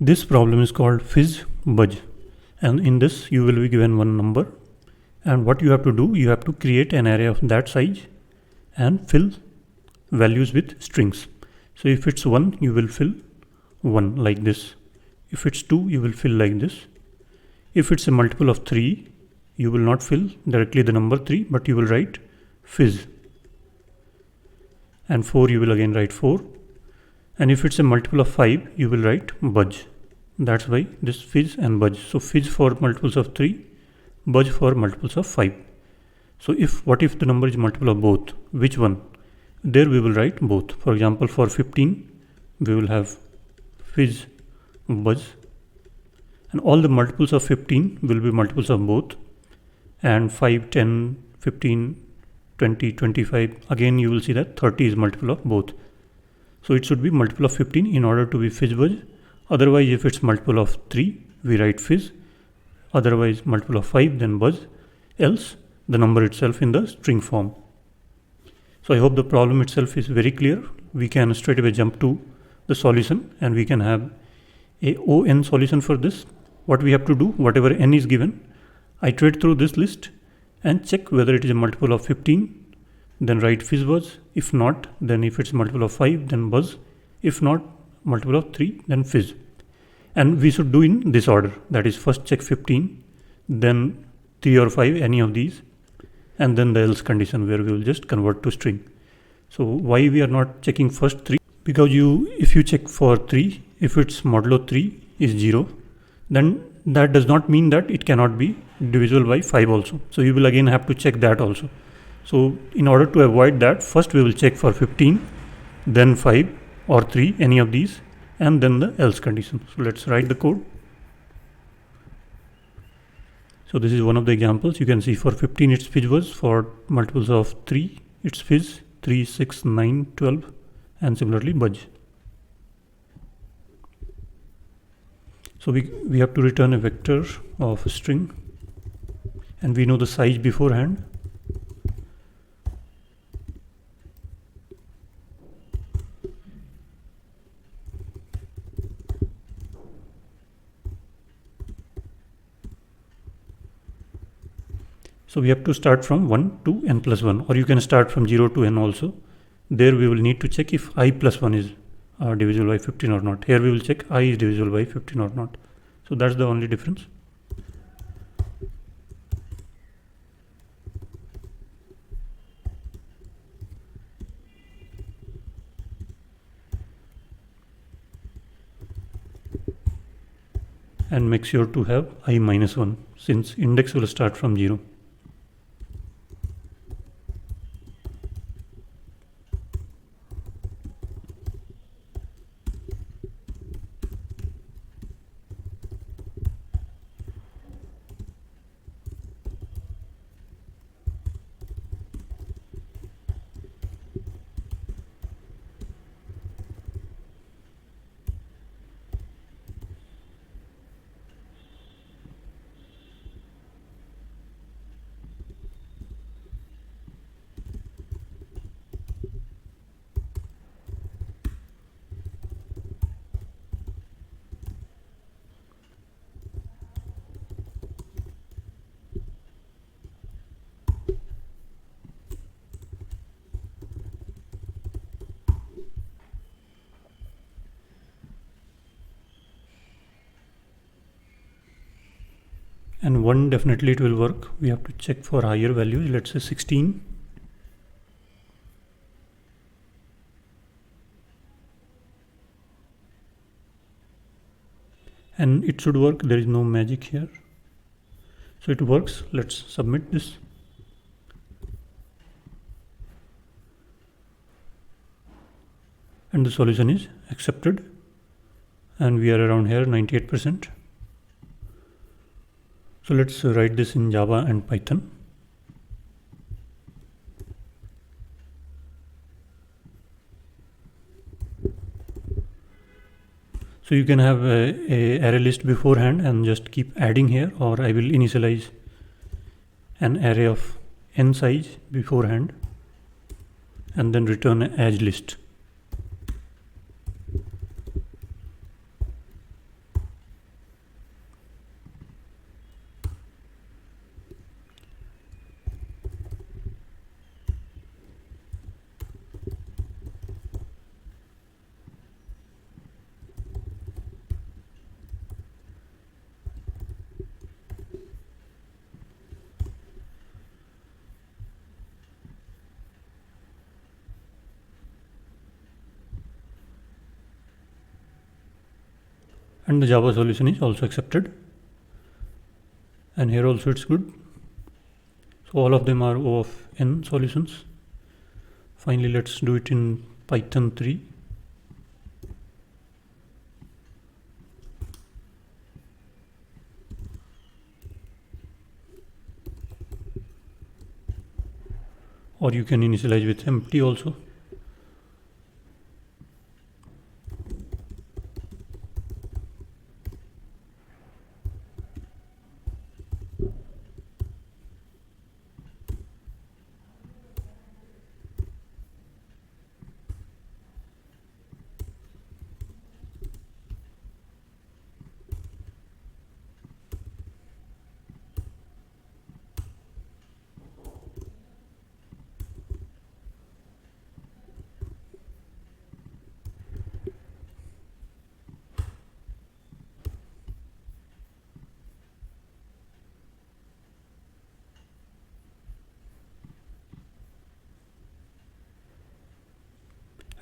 This problem is called Fizz Buzz, and in this you will be given one number, and what you have to do, you have to create an array of that size and fill values with strings. So if it's 1, you will fill 1 like this. If it's 2, you will fill like this. If it's a multiple of 3, you will not fill directly the number 3, but you will write fizz. And 4, you will again write 4. And if it's a multiple of 5, you will write buzz. That's why this fizz and buzz. So fizz for multiples of 3, buzz for multiples of 5. So what if the number is multiple of both? Which one? There we will write both. For example, for 15, we will have fizz buzz. And all the multiples of 15 will be multiples of both. And 5, 10, 15, 20, 25. Again, you will see that 30 is multiple of both. So it should be multiple of 15 in order to be fizz buzz. Otherwise, if it's multiple of 3, we write fizz. Otherwise, multiple of 5, then buzz. Else, the number itself in the string form. So I hope the problem itself is very clear. We can straight away jump to the solution, and we can have a ON solution for this. What we have to do, whatever n is given, iterate through this list and check whether it is a multiple of 15. Then write fizz buzz. If not, then if it's multiple of 5, then buzz. If not, multiple of 3, then fizz. And we should do in this order. That is, first check 15, then 3 or 5, any of these, and then the else condition where we will just convert to string. So why we are not checking first 3? Because if you check for 3, if its modulo 3 is 0, then that does not mean that it cannot be divisible by 5 also. So you will again have to check that also. So in order to avoid that, first we will check for 15, then 5 or 3, any of these, and then the else condition. So let's write the code. So this is one of the examples. You can see for 15 it's fizz buzz, for multiples of 3 it's fizz, 3, 6, 9, 12, and similarly buzz. So we have to return a vector of a string, and we know the size beforehand. So we have to start from 1 to n plus 1, or you can start from 0 to n also. There we will need to check if I plus 1 is divisible by 15 or not. Here we will check I is divisible by 15 or not. So that's the only difference. And make sure to have I minus 1, since index will start from 0. And 1 definitely it will work. We have to check for higher values. Let's say 16. And it should work. There is no magic here. So it works. Let's submit this. And the solution is accepted. And we are around here 98%. So let's write this in Java and Python. So you can have a array list beforehand and just keep adding here, or I will initialize an array of n size beforehand and then return an as list. and the Java solution is also accepted, and here also it's good. So all of them are O of n solutions. Finally, let's do it in Python 3. Or you can initialize with empty also.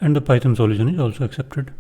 And the Python solution is also accepted.